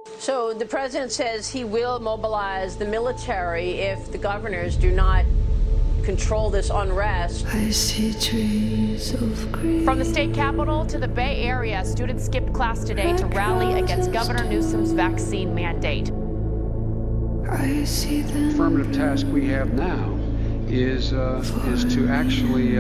So the president says he will mobilize the military if the governors do not control this unrest. I see trees of green. From the state capitol to the Bay Area, students skipped class today to rally against Governor Newsom's vaccine mandate. I see them. The affirmative task we have now is to actually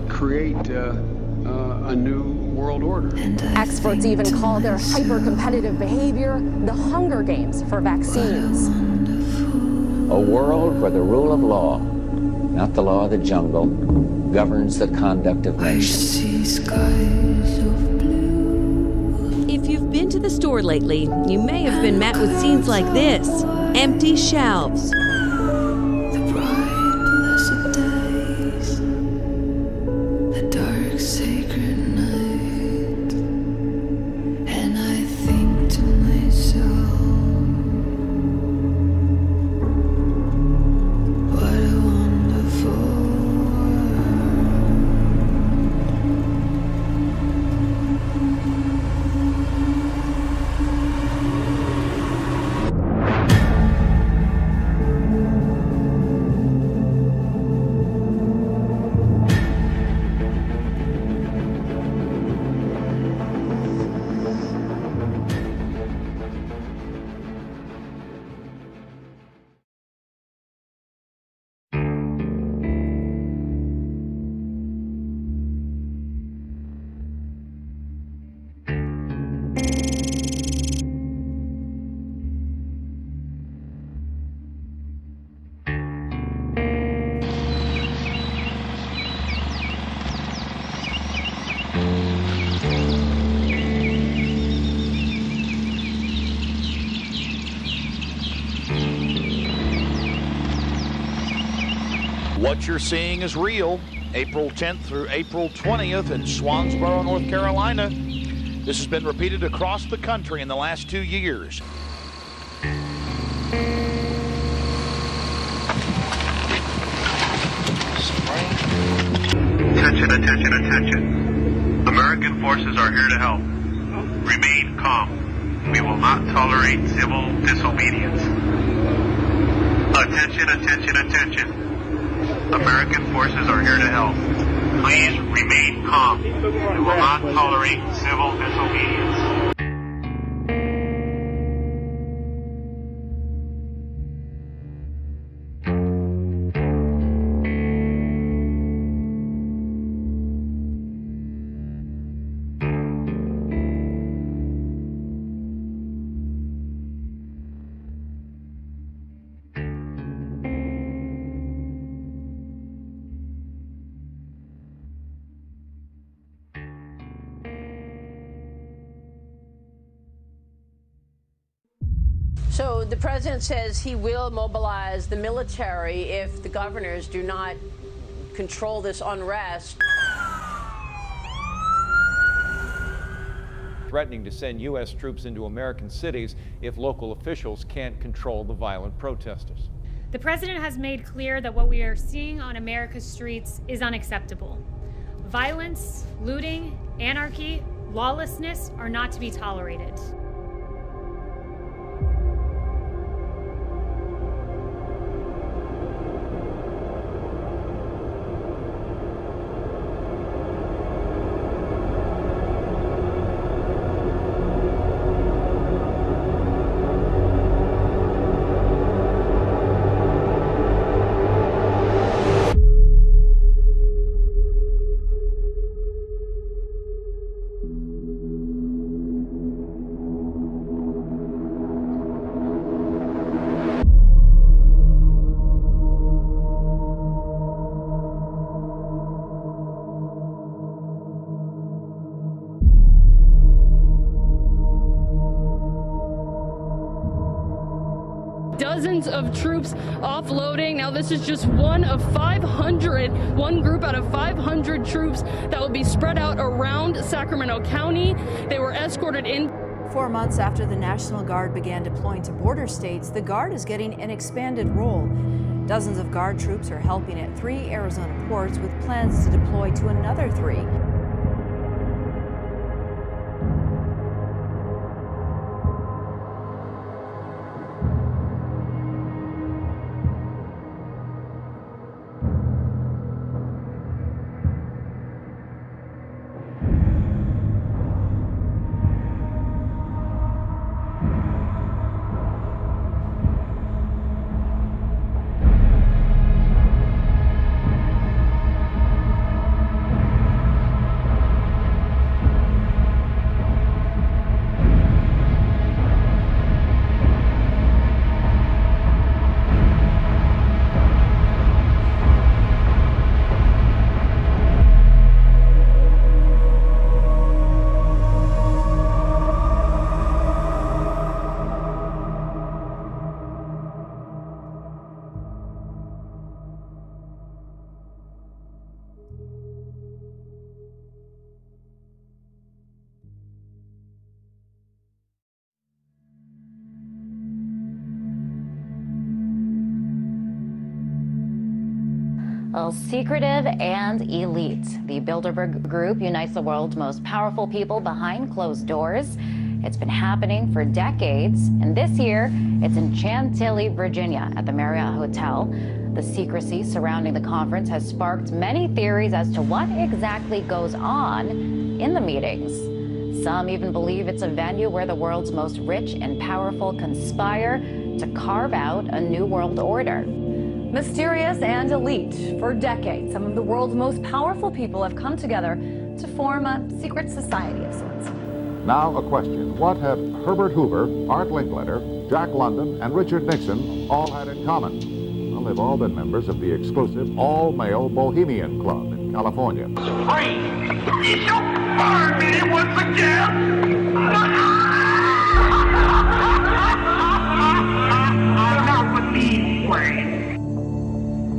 create a new world order. Experts even call their hyper-competitive behavior the Hunger Games for vaccines. A world where the rule of law, not the law of the jungle, governs the conduct of nations. I see skies of blue. If you've been to the store lately, you may have been met with scenes like this. Empty shelves. The bright, blessed days. The dark, sacred night. And I think to myself, what a wonderful What you're seeing is real. April 10th through April 20th in Swansboro, North Carolina. This has been repeated across the country in the last 2 years. Attention, attention, attention. American forces are here to help. Remain calm. We will not tolerate civil disobedience. Attention, attention, attention. American forces are here to help. Please remain calm. We will not tolerate civil disobedience. So the president says he will mobilize the military if the governors do not control this unrest. Threatening to send U.S. troops into American cities if local officials can't control the violent protesters. The president has made clear that what we are seeing on America's streets is unacceptable. Violence, looting, anarchy, lawlessness are not to be tolerated. Dozens of troops offloading. Now this is just one of 500, one group out of 500 troops that will be spread out around Sacramento County. They were escorted in. 4 months after the National Guard began deploying to border states, the Guard is getting an expanded role. Dozens of Guard troops are helping at 3 Arizona ports with plans to deploy to another 3. Well, secretive and elite. The Bilderberg Group unites the world's most powerful people behind closed doors. It's been happening for decades, and this year it's in Chantilly, Virginia, at the Marriott Hotel. The secrecy surrounding the conference has sparked many theories as to what exactly goes on in the meetings. Some even believe it's a venue where the world's most rich and powerful conspire to carve out a new world order. Mysterious and elite. For decades, some of the world's most powerful people have come together to form a secret society of sorts. Now a question. What have Herbert Hoover, Art Linkletter, Jack London, and Richard Nixon all had in common? Well, they've all been members of the exclusive all-male Bohemian Club in California. Wait! You fired me once again! Not with me, Wayne.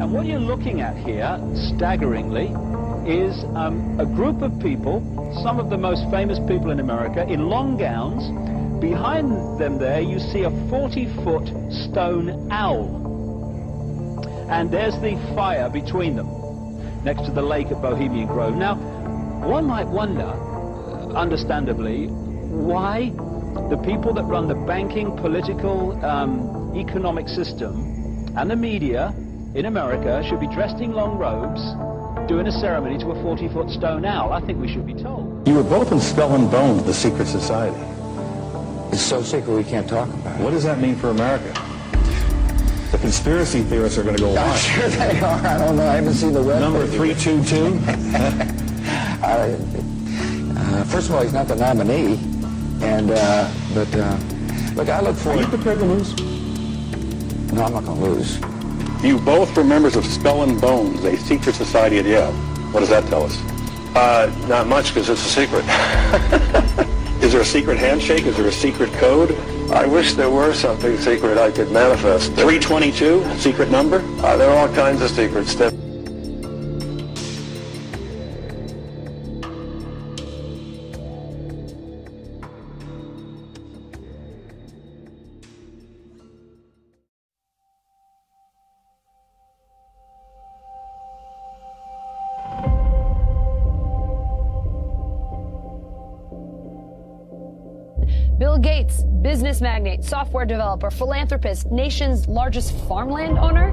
And what you're looking at here, staggeringly, is a group of people, some of the most famous people in America, in long gowns. Behind them there, you see a 40-foot stone owl. And there's the fire between them, next to the lake at Bohemian Grove. Now, one might wonder, understandably, why the people that run the banking, political, economic system and the media in America should be dressed in long robes, doing a ceremony to a 40-foot stone owl. I think we should be told. You were both in Skull and Bones, the secret society. It's so secret we can't talk about it. What does that mean for America? The conspiracy theorists are going to go I'm wild. sure they are. I don't know. I haven't seen the web. Number 322? First of all, he's not the nominee. And, look, I look forward... Are you prepared to lose? No, I'm not going to lose. You both were members of Skull and Bones, a secret society at Yale. What does that tell us? Not much, because it's a secret. Is there a secret handshake? Is there a secret code? I wish there were something secret I could manifest. 322, secret number? There are all kinds of secrets. Bill Gates, business magnate, software developer, philanthropist, nation's largest farmland owner.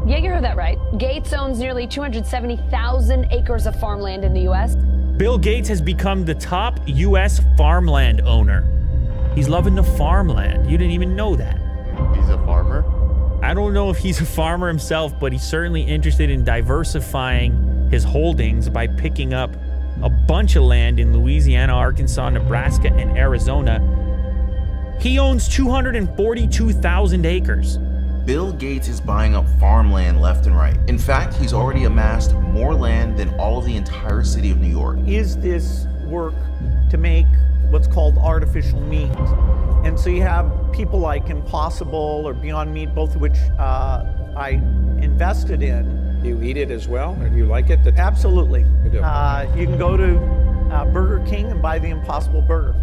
Yeah, you heard that right. Gates owns nearly 270,000 acres of farmland in the U.S. Bill Gates has become the top U.S. farmland owner. He's loving the farmland. You didn't even know that. He's a farmer? I don't know if he's a farmer himself, but he's certainly interested in diversifying his holdings by picking up a bunch of land in Louisiana, Arkansas, Nebraska, and Arizona. He owns 242,000 acres. Bill Gates is buying up farmland left and right. In fact, he's already amassed more land than all of the entire city of New York. Is this work to make what's called artificial meat? And so you have people like Impossible or Beyond Meat, both of which I invested in. Do you eat it as well, or do you like it? Absolutely. You do. You can go to Burger King and buy the Impossible Burger.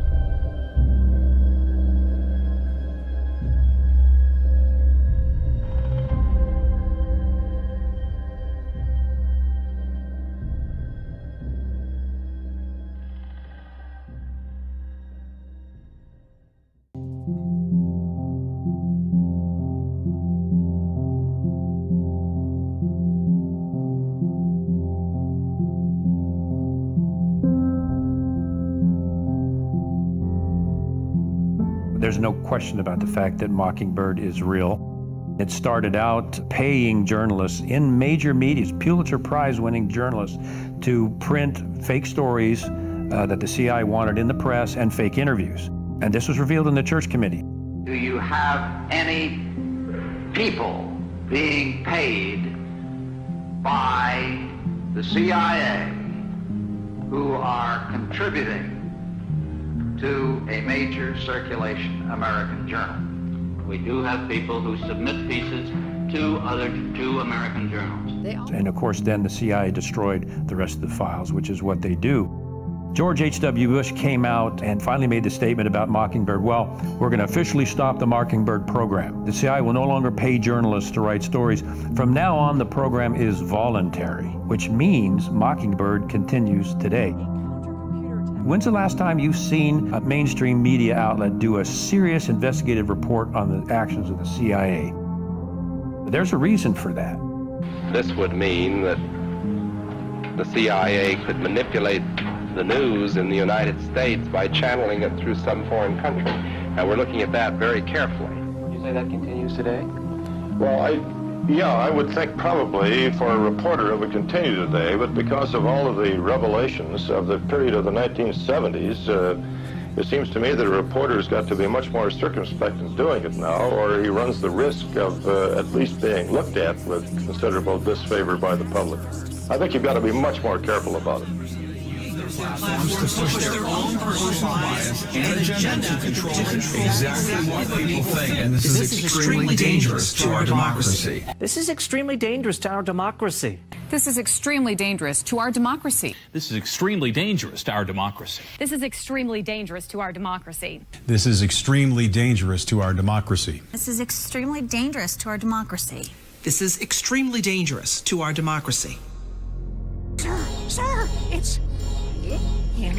There's no question about the fact that Mockingbird is real. It started out paying journalists in major media, Pulitzer Prize-winning journalists, to print fake stories that the CIA wanted in the press and fake interviews. And this was revealed in the Church Committee. Do you have any people being paid by the CIA who are contributing to a major circulation American journal? We do have people who submit pieces to American journals. And of course, then the CIA destroyed the rest of the files, which is what they do. George H.W. Bush came out and finally made the statement about Mockingbird. Well, we're going to officially stop the Mockingbird program. The CIA will no longer pay journalists to write stories. From now on, the program is voluntary, which means Mockingbird continues today. When's the last time you've seen a mainstream media outlet do a serious investigative report on the actions of the CIA? There's a reason for that. This would mean that the CIA could manipulate the news in the United States by channeling it through some foreign country. And we're looking at that very carefully. You say that continues today? Well, I would think probably for a reporter it would continue today, but because of all of the revelations of the period of the 1970s, it seems to me that a reporter's got to be much more circumspect in doing it now, or he runs the risk of at least being looked at with considerable disfavor by the public. I think you've got to be much more careful about it. Platforms to push their own personal bias and agenda to control exactly what people think. And this is extremely dangerous to our democracy. This is extremely dangerous to our democracy. This is extremely dangerous to our democracy. This is extremely dangerous to our democracy. This is extremely dangerous to our democracy. This is extremely dangerous to our democracy. This is extremely dangerous to our democracy. This is extremely dangerous to our democracy. Sir, it's him.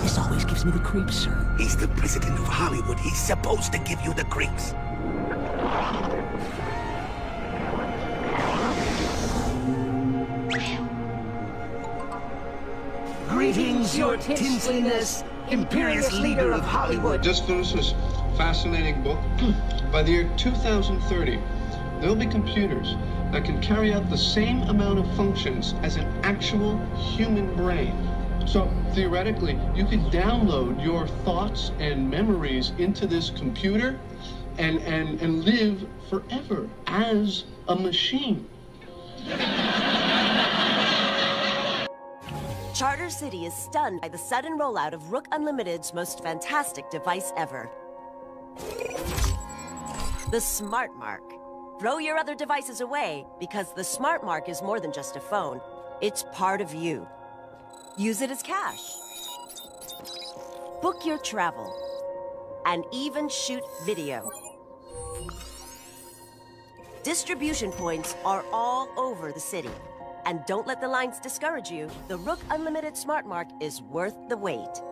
This always gives me the creeps, sir. He's the president of Hollywood. He's supposed to give you the creeps. Greetings, your tinseliness, imperious leader of Hollywood. Just finished this fascinating book. By the year 2030, there'll be computers that can carry out the same amount of functions as an actual human brain. So theoretically, you could download your thoughts and memories into this computer and live forever as a machine. Charter City is stunned by the sudden rollout of Rook Unlimited's most fantastic device ever. The Smart Mark. Throw your other devices away, because the Smart Mark is more than just a phone. It's part of you. Use it as cash. Book your travel. And even shoot video. Distribution points are all over the city. And don't let the lines discourage you. The Rook Unlimited Smart Mark is worth the wait.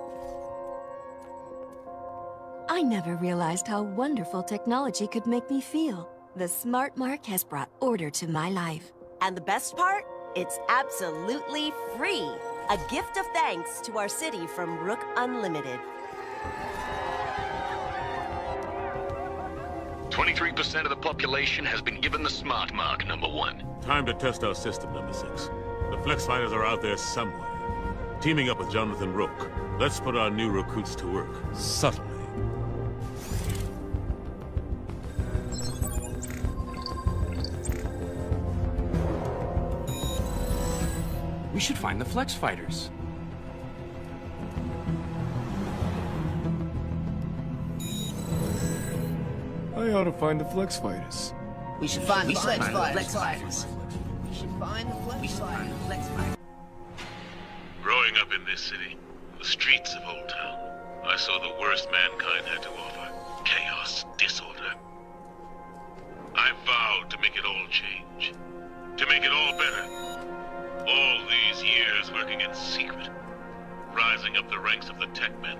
I never realized how wonderful technology could make me feel. The Smart Mark has brought order to my life. And the best part? It's absolutely free. A gift of thanks to our city from Rook Unlimited. 23% of the population has been given the Smart Mark, number 1. Time to test our system, number 6. The Flex Fighters are out there somewhere. Teaming up with Jonathan Rook, let's put our new recruits to work, subtly. We should find the Flex Fighters. I ought to find the Flex Fighters. We should find the Flex Fighters. We should find the Flex Fighters. Growing up in this city, the streets of Old Town, I saw the worst mankind had to offer. Chaos, disorder. I vowed to make it all change. To make it all better. All these years working in secret. Rising up the ranks of the tech men.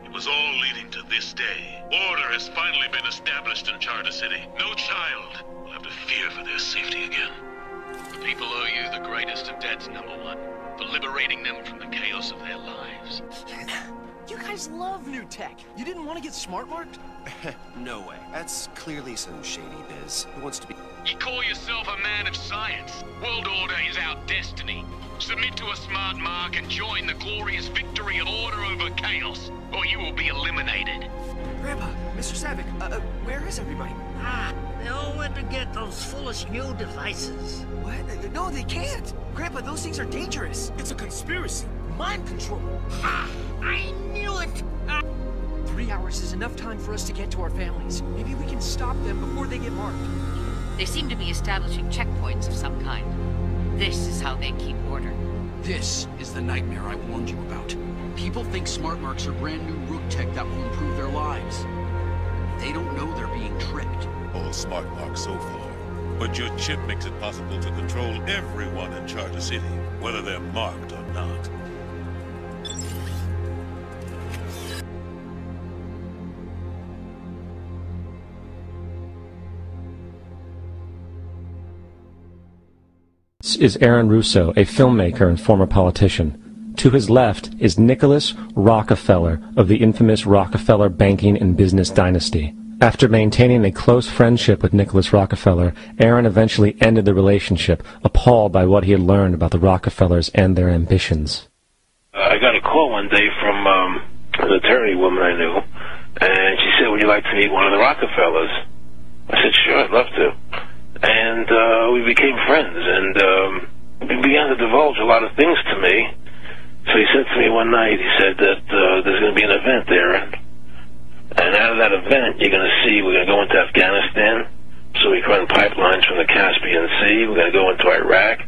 It was all leading to this day. Order has finally been established in Charter City. No child will have to fear for their safety again. The people owe you the greatest of debts, number 1, for liberating them from the chaos of their lives. You guys love new tech. You didn't want to get smart marked? No way. That's clearly some shady biz. Who wants to be... You call yourself a man of science. World order is our destiny. Submit to a smart mark and join the glorious victory of order over chaos, or you will be eliminated. Grandpa, Mr. Savick, where is everybody? They all went to get those foolish new devices. What? No, they can't. Grandpa, those things are dangerous. It's a conspiracy. Mind control. Ha! I knew it! 3 hours is enough time for us to get to our families. Maybe we can stop them before they get marked. They seem to be establishing checkpoints of some kind. This is how they keep order. This is the nightmare I warned you about. People think smart marks are brand new rook tech that will improve their lives. They don't know they're being tricked. All smart marks so far. But your chip makes it possible to control everyone in Charter City, whether they're marked or not. This is Aaron Russo, a filmmaker and former politician. To his left is Nicholas Rockefeller of the infamous Rockefeller banking and business dynasty. After maintaining a close friendship with Nicholas Rockefeller, Aaron eventually ended the relationship, appalled by what he had learned about the Rockefellers and their ambitions. I got a call one day from an attorney woman I knew, and she said, "Would you like to meet one of the Rockefellers?" I said, "Sure, I'd love to." And we became friends, and he began to divulge a lot of things to me. So he said to me one night, he said that there's going to be an event there, and out of that event, you're going to see we're going to go into Afghanistan, so we can run pipelines from the Caspian Sea. We're going to go into Iraq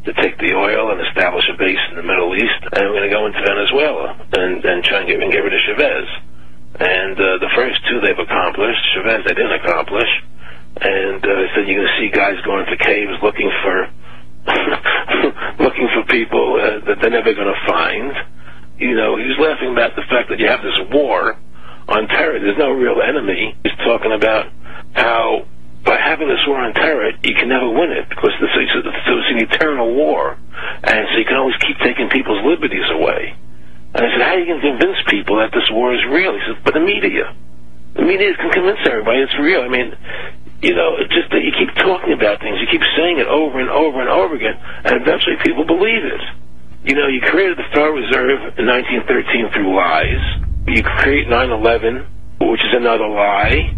to take the oil and establish a base in the Middle East, and we're going to go into Venezuela and try and get rid of Chavez. And the first two they've accomplished. Chavez they didn't accomplish. And he said you're going to see guys going into caves looking for looking for people that they're never going to find. You know, he was laughing about the fact that you have this war on terror. There's no real enemy. He's talking about how by having this war on terror, you can never win it because it's an eternal war, and so you can always keep taking people's liberties away. And I said, how are you going to convince people that this war is real? He said, but the media can convince everybody it's real. I mean, you know, it's just that you keep talking about things, you keep saying it over and over and over again, and eventually people believe it. You know, you created the Federal Reserve in 1913 through lies. You create 9/11, which is another lie.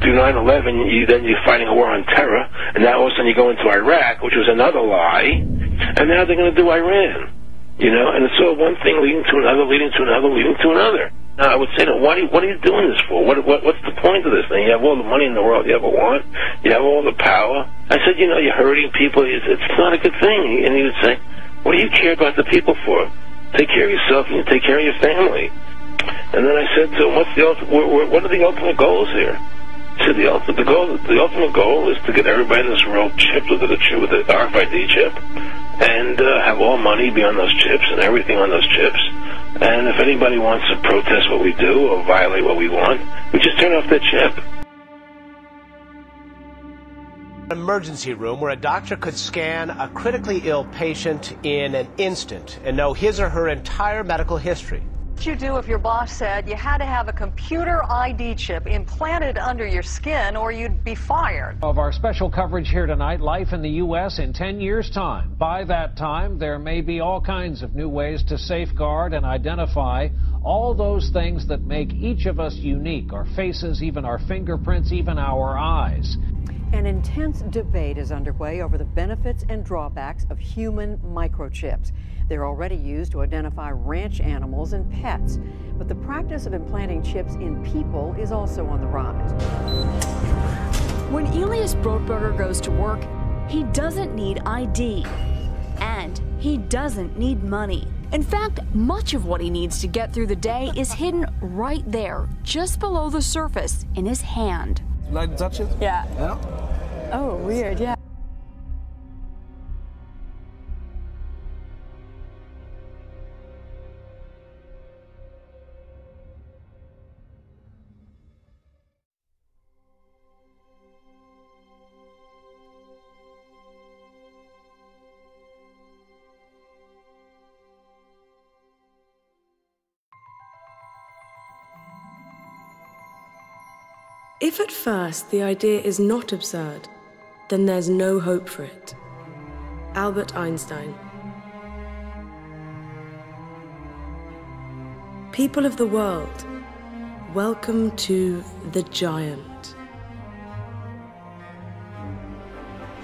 Through 9/11, you're fighting a war on terror, and now all of a sudden you go into Iraq, which was another lie, and now they're going to do Iran. You know, and it's all one thing leading to another, leading to another, leading to another. Now, I would say, what are you doing this for? What's the point of this thing? You have all the money in the world you ever want. You have all the power. I said, you know, you're hurting people. It's not a good thing. And he would say, what do you care about the people for? Take care of yourself and you take care of your family. And then I said to him, what are the ultimate goals here? He said, the ultimate goal is to get everybody in this world chipped with the RFID chip and have all money be on those chips and everything on those chips. And if anybody wants to protest what we do or violate what we want, we just turn off that chip. An emergency room where a doctor could scan a critically ill patient in an instant and know his or her entire medical history. What would you do if your boss said you had to have a computer ID chip implanted under your skin or you'd be fired? Of our special coverage here tonight, life in the U.S. in 10 years' time. By that time, there may be all kinds of new ways to safeguard and identify all those things that make each of us unique, our faces, even our fingerprints, even our eyes. An intense debate is underway over the benefits and drawbacks of human microchips. They're already used to identify ranch animals and pets, but the practice of implanting chips in people is also on the rise. When Elias Brotberger goes to work, he doesn't need ID, and he doesn't need money. In fact, much of what he needs to get through the day is hidden right there, just below the surface, in his hand. You like to touch it? Yeah. Yeah? Oh, weird, yeah. If at first the idea is not absurd, then there's no hope for it. Albert Einstein. People of the world, welcome to the Giant.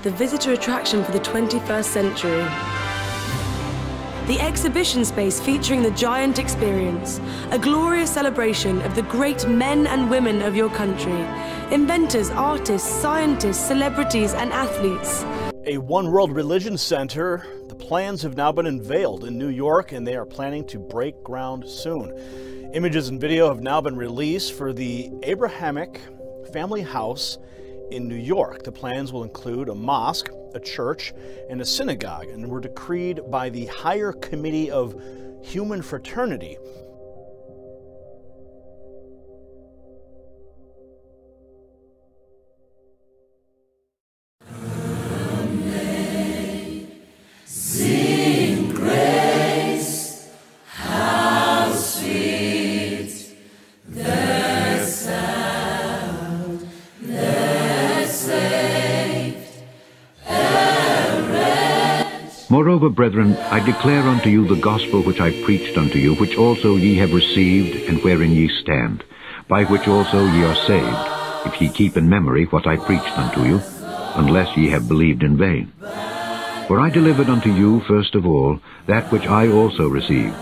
The visitor attraction for the 21st century. the exhibition space featuring the Giant Experience, a glorious celebration of the great men and women of your country, inventors, artists, scientists, celebrities, and athletes. A One World Religion Center, the plans have now been unveiled in New York, and they are planning to break ground soon. Images and video have now been released for the Abrahamic family house in New York. The plans will include a mosque, a church, and a synagogue, and were decreed by the Higher Committee of Human Fraternity. Sing grace, how sweet the sound that saved a wretch. Moreover, brethren, I declare unto you the gospel which I preached unto you, which also ye have received, and wherein ye stand, by which also ye are saved, if ye keep in memory what I preached unto you, unless ye have believed in vain. For I delivered unto you, first of all, that which I also received,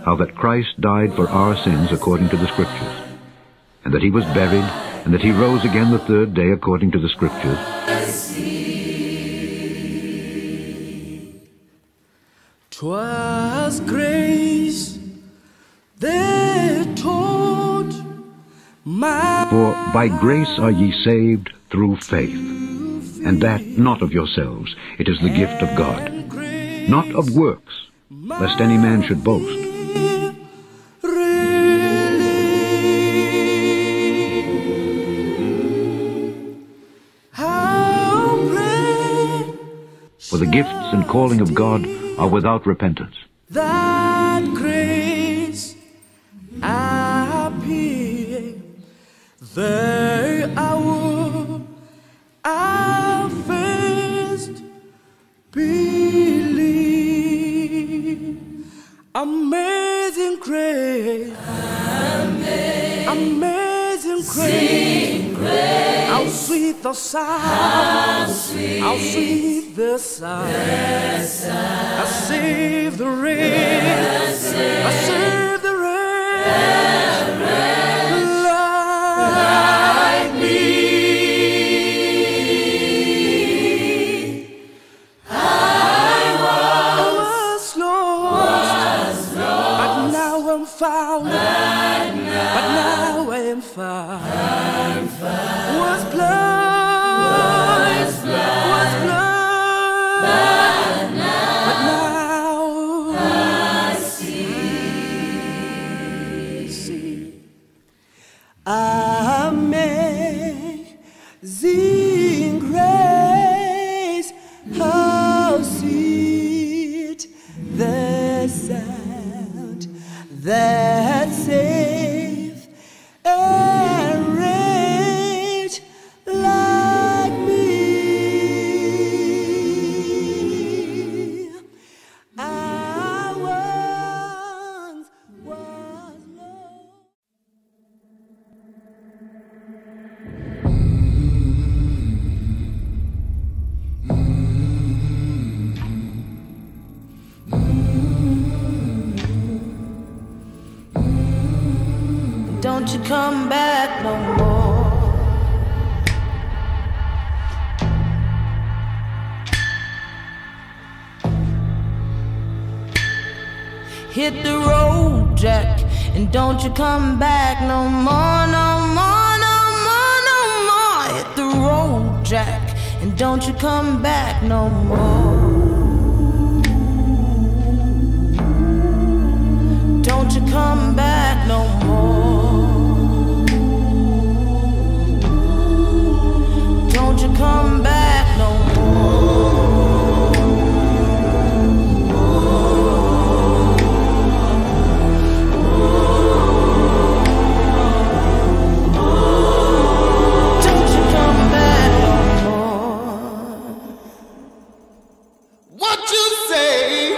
how that Christ died for our sins according to the Scriptures, and that he was buried, and that he rose again the third day according to the Scriptures. 'Twas grace that taught my... For by grace are ye saved through faith, and that not of yourselves, it is the gift of God, not of works, lest any man should boast. For the gifts and calling of God are without repentance. That grace appeared, they are I first believe. Amazing grace, amazing grace, how sweet the sound, how sweet the sound. I save the wretch, I save the wretch like me. Found, but now I am found. Was blind, but now I see. Amazing grace, how sweet the sound that saved a wretch like me. I once was lost. Don't you come back no more. Hit the road, Jack, and don't you come back no more, no more, no more, no more. Hit the road, Jack, and don't you come back no more. Don't you come back no more. Don't you come back no more. Don't you come back no more. What you say?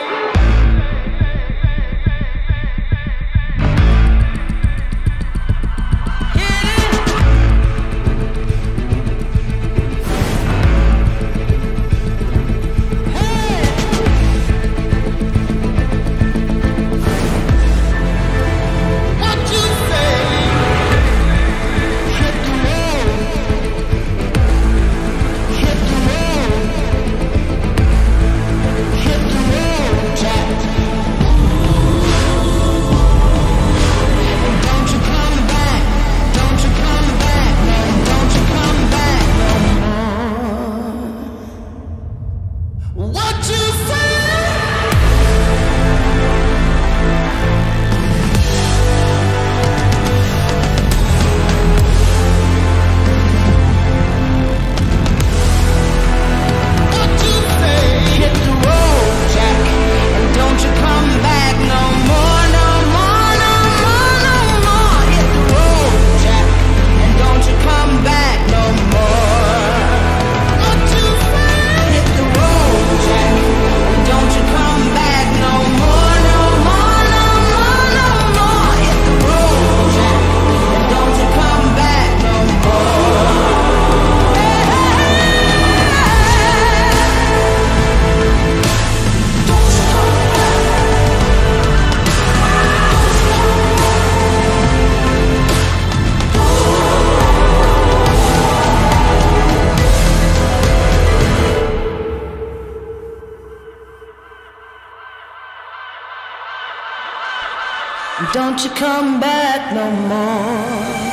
Don't you come back no more.